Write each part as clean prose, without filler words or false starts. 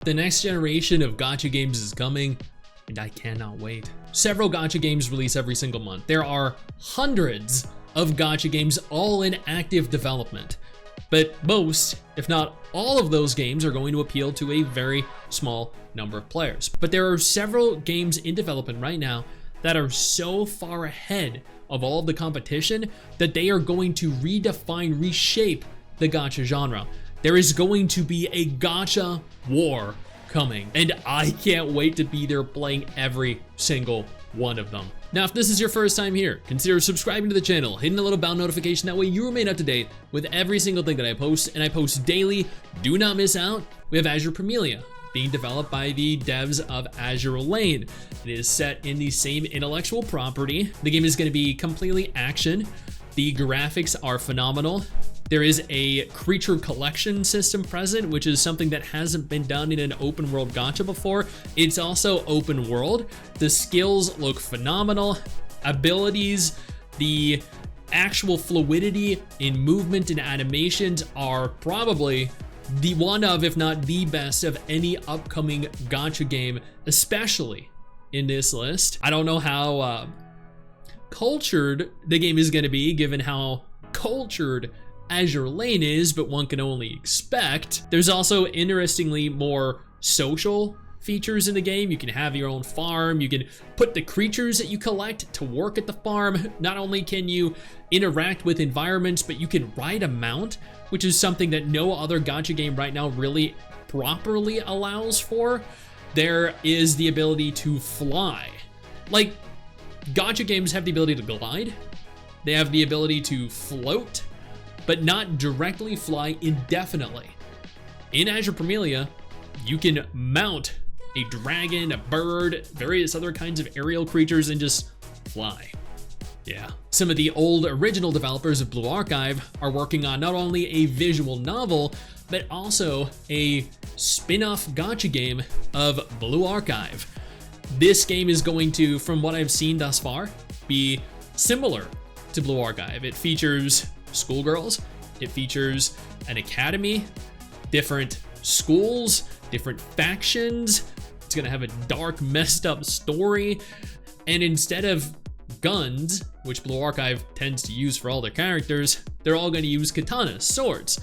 The next generation of gacha games is coming, and I cannot wait. Several gacha games release every single month. There are hundreds of gacha games all in active development, but most, if not all of those games are going to appeal to a very small number of players. But there are several games in development right now that are so far ahead of all of the competition that they are going to redefine, reshape the gacha genre. There is going to be a Gacha War coming, and I can't wait to be there playing every single one of them. Now, if this is your first time here, consider subscribing to the channel, hitting the little bell notification, that way you remain up to date with every single thing that I post, and I post daily. Do not miss out. We have Azur Promilia, being developed by the devs of Azur Lane. It is set in the same intellectual property. The game is going to be completely action. The graphics are phenomenal. There is a creature collection system present, which is something that hasn't been done in an open world gacha before. It's also open world. The skills look phenomenal. Abilities, the actual fluidity in movement and animations are probably the one of, if not the best of any upcoming gacha game, especially in this list. I don't know how cultured the game is going to be, given how cultured Azur Lane is, but one can only expect. There's also, interestingly, more social features in the game. You can have your own farm. You can put the creatures that you collect to work at the farm. Not only can you interact with environments, but you can ride a mount, which is something that no other gacha game right now really properly allows for. There is the ability to fly. Like, gacha games have the ability to glide. They have the ability to float, but not directly fly indefinitely. In Azur Promilia, you can mount a dragon, a bird, various other kinds of aerial creatures, and just fly. Yeah. Some of the old original developers of Blue Archive are working on not only a visual novel, but also a spin-off gacha game of Blue Archive. This game is going to, from what I've seen thus far, be similar to Blue Archive. It features schoolgirls, it features an academy, different schools, different factions. It's gonna have a dark, messed up story, and instead of guns, which Blue Archive tends to use for all their characters, they're all gonna use katanas, swords.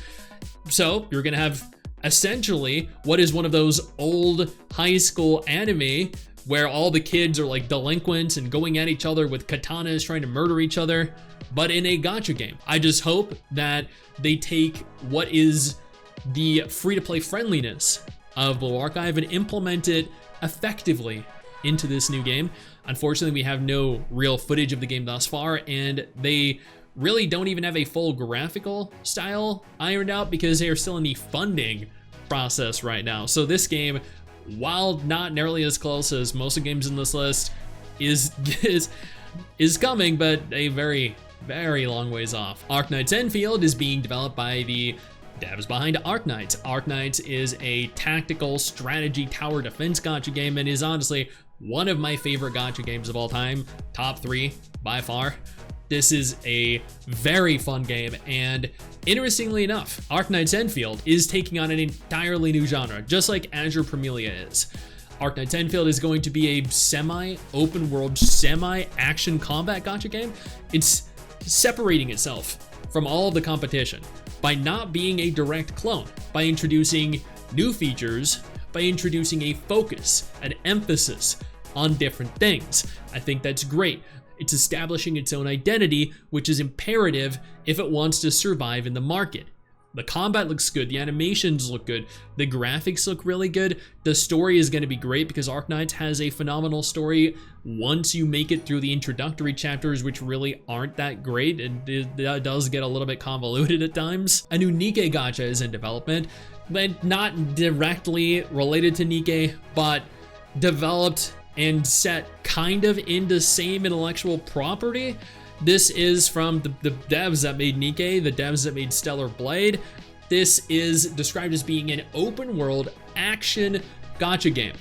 So you're gonna have essentially what is one of those old high school anime where all the kids are like delinquents and going at each other with katanas, trying to murder each other, but in a gacha game. I just hope that they take what is the free-to-play friendliness of Blue Archive and implement it effectively into this new game. Unfortunately, we have no real footage of the game thus far, and they really don't even have a full graphical style ironed out because they are still in the funding process right now. So this game, while not nearly as close as most of the games in this list, is coming, but a very long ways off. Arknights Endfield is being developed by the devs behind Arknights. Arknights is a tactical strategy tower defense gacha game and is honestly one of my favorite gacha games of all time. Top 3 by far. This is a very fun game, and interestingly enough, Arknights Endfield is taking on an entirely new genre, just like Azur Promilia is. Arknights Endfield is going to be a semi-open world, semi-action combat gacha game. It's separating itself from all of the competition by not being a direct clone, by introducing new features, by introducing a focus, an emphasis on different things. I think that's great. It's establishing its own identity, which is imperative if it wants to survive in the market. The combat looks good, the animations look good, the graphics look really good, the story is going to be great because Arknights has a phenomenal story once you make it through the introductory chapters, which really aren't that great, and it does get a little bit convoluted at times. A new NIKKE Gacha is in development, but not directly related to NIKKE, but developed and set kind of in the same intellectual property. This is from the devs that made NIKKE, the devs that made Stellar Blade. This is described as being an open world action gacha game.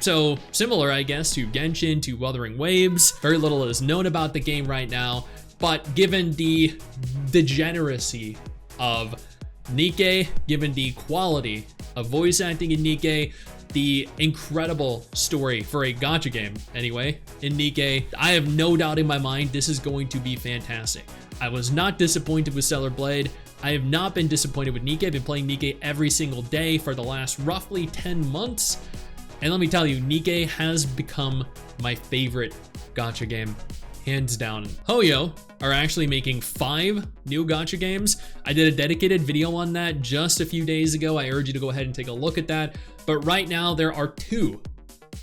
So similar, I guess, to Genshin, to Wuthering Waves. Very little is known about the game right now, but given the degeneracy of NIKKE, given the quality of voice acting in NIKKE, the incredible story for a gacha game, anyway, in NIKKE. I have no doubt in my mind this is going to be fantastic. I was not disappointed with Stellar Blade. I have not been disappointed with NIKKE. I've been playing NIKKE every single day for the last roughly 10 months. And let me tell you, NIKKE has become my favorite gacha game, hands down. Hoyo are actually making 5 new gacha games. I did a dedicated video on that just a few days ago. I urge you to go ahead and take a look at that. But right now there are 2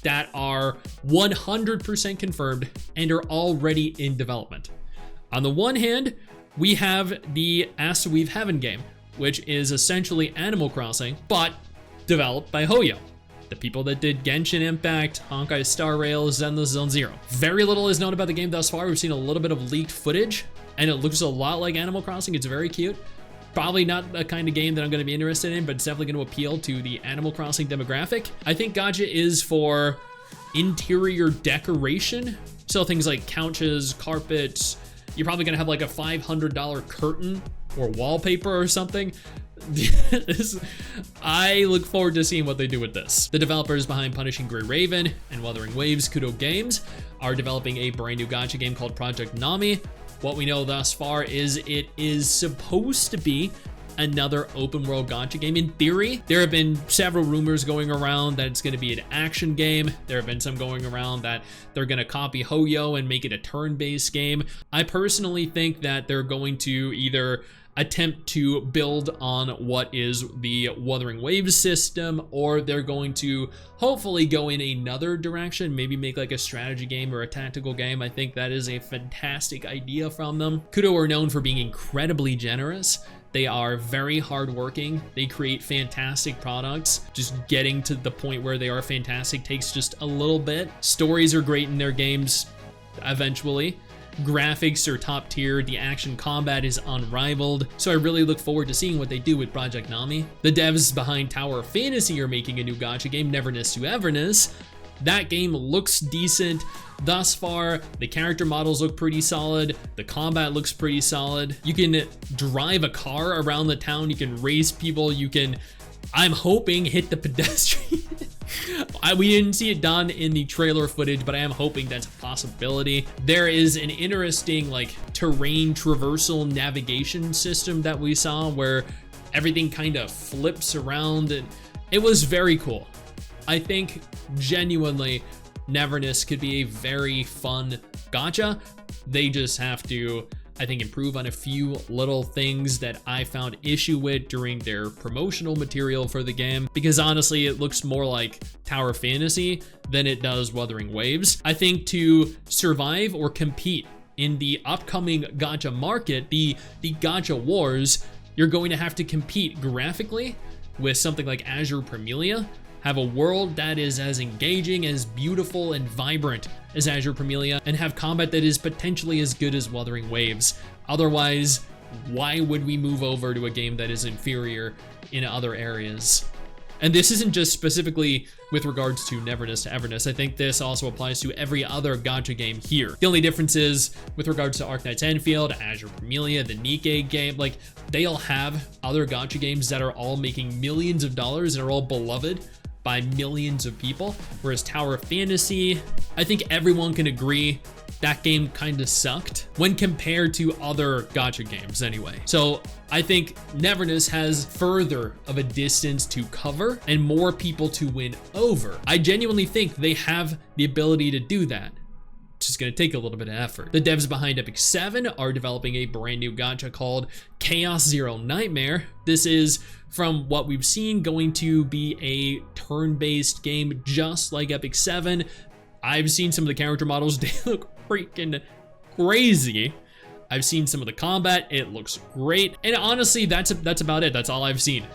that are 100% confirmed and are already in development. On the one hand, we have the Astaweave Heaven game, which is essentially Animal Crossing, but developed by Hoyo, the people that did Genshin Impact, Honkai Star Rail, Zenless Zone Zero. Very little is known about the game thus far. We've seen a little bit of leaked footage, and it looks a lot like Animal Crossing. It's very cute. Probably not the kind of game that I'm going to be interested in, but it's definitely going to appeal to the Animal Crossing demographic. I think gacha is for interior decoration. So things like couches, carpets. You're probably going to have like a $500 curtain or wallpaper or something. I look forward to seeing what they do with this. The developers behind Punishing Gray Raven and Wuthering Waves, Kudo Games, are developing a brand new gacha game called Project Nami. What we know thus far is it is supposed to be another open world gacha game. In theory, there have been several rumors going around that it's going to be an action game. There have been some going around that they're going to copy Hoyo and make it a turn-based game. I personally think that they're going to either attempt to build on what is the Wuthering Waves system, or they're going to hopefully go in another direction, maybe make like a strategy game or a tactical game. I think that is a fantastic idea from them. Kudo are known for being incredibly generous. They are very hardworking. They create fantastic products. Just getting to the point where they are fantastic takes just a little bit. Stories are great in their games eventually. Graphics are top tier. The action combat is unrivaled. So I really look forward to seeing what they do with Project Nami. The devs behind Tower of Fantasy are making a new gacha game, Neverness to Everness. That game looks decent. Thus far, the character models look pretty solid. The combat looks pretty solid. You can drive a car around the town. You can race people. You can, I'm hoping, hit the pedestrian. We didn't see it done in the trailer footage, but I am hoping that's a possibility. There is an interesting like terrain traversal navigation system that we saw where everything kind of flips around, and it was very cool. I think genuinely Neverness could be a very fun gacha. They just have to, I think, improve on a few little things that I found issue with during their promotional material for the game, because honestly it looks more like Tower Fantasy than it does Wuthering Waves. I think to survive or compete in the upcoming gacha market, the Gacha Wars, you're going to have to compete graphically with something like Azur Promilia, have a world that is as engaging, as beautiful and vibrant as Azur Promilia, and have combat that is potentially as good as Wuthering Waves. Otherwise, why would we move over to a game that is inferior in other areas? And this isn't just specifically with regards to Neverness to Everness. I think this also applies to every other gacha game here. The only difference is with regards to Arknights Endfield, Azur Promilia, the NIKKE game, like they all have other gacha games that are all making millions of dollars and are all beloved by millions of people, whereas Tower of Fantasy, I think everyone can agree that game kind of sucked when compared to other gacha games anyway. So I think Neverness has further of a distance to cover and more people to win over. I genuinely think they have the ability to do that. It's just going to take a little bit of effort. The devs behind Epic 7 are developing a brand new gacha called Chaos Zero Nightmare. This is, from what we've seen, going to be a turn-based game just like Epic 7. I've seen some of the character models. They look freaking crazy. I've seen some of the combat. It looks great. And honestly, that's about it. That's all I've seen.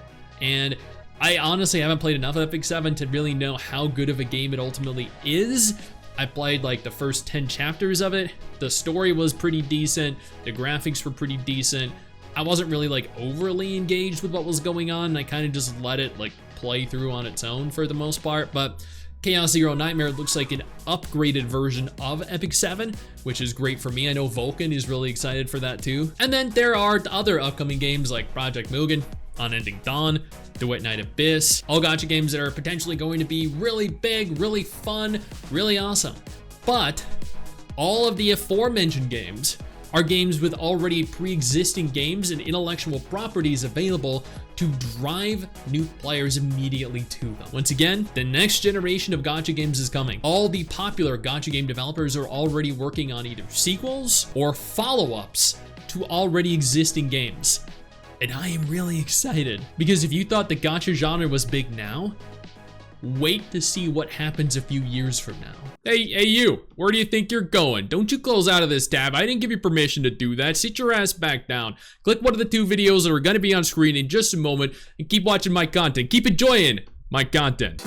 And I honestly haven't played enough of Epic 7 to really know how good of a game it ultimately is. I played like the first 10 chapters of it. The story was pretty decent. The graphics were pretty decent. I wasn't really like overly engaged with what was going on. I kind of just let it like play through on its own for the most part. But Chaos Zero Nightmare looks like an upgraded version of Epic 7, which is great for me. I know Vulcan is really excited for that too. And then there are other upcoming games like Project Mugen. Unending Dawn, Duet Night Abyss, all gacha games that are potentially going to be really big, really fun, really awesome. But all of the aforementioned games are games with already pre-existing games and intellectual properties available to drive new players immediately to them. Once again, the next generation of gacha games is coming. All the popular gacha game developers are already working on either sequels or follow-ups to already existing games. And I am really excited, because if you thought the gacha genre was big now, wait to see what happens a few years from now. Hey you, where do you think you're going? Don't you close out of this tab. I didn't give you permission to do that. Sit your ass back down. Click one of the 2 videos that are gonna be on screen in just a moment and keep watching my content. Keep enjoying my content.